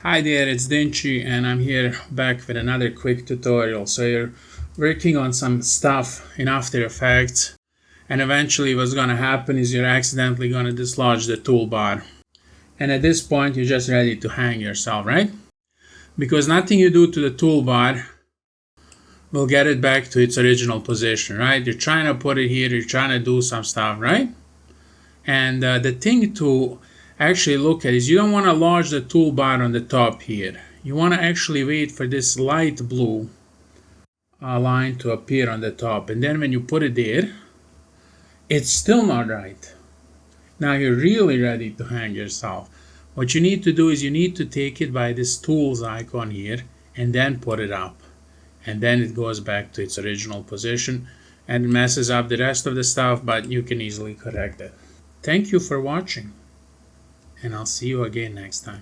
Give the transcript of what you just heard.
Hi there, it's Dinchi and I'm here back with another quick tutorial. So you're working on some stuff in After Effects and eventually what's going to happen is you're accidentally going to dislodge the toolbar. And at this point you're just ready to hang yourself, right? Because nothing you do to the toolbar will get it back to its original position, right? You're trying to put it here, you're trying to do some stuff, right? And the thing to actually look at is you don't want to lodge the toolbar on the top here. You want to actually wait for this light blue line to appear on the top, and then when you put it there, it's still not right. Now you're really ready to hang yourself. What you need to do is you need to take it by this tools icon here and then put it up, and then it goes back to its original position and it messes up the rest of the stuff, but you can easily correct it. Thank you for watching, and I'll see you again next time.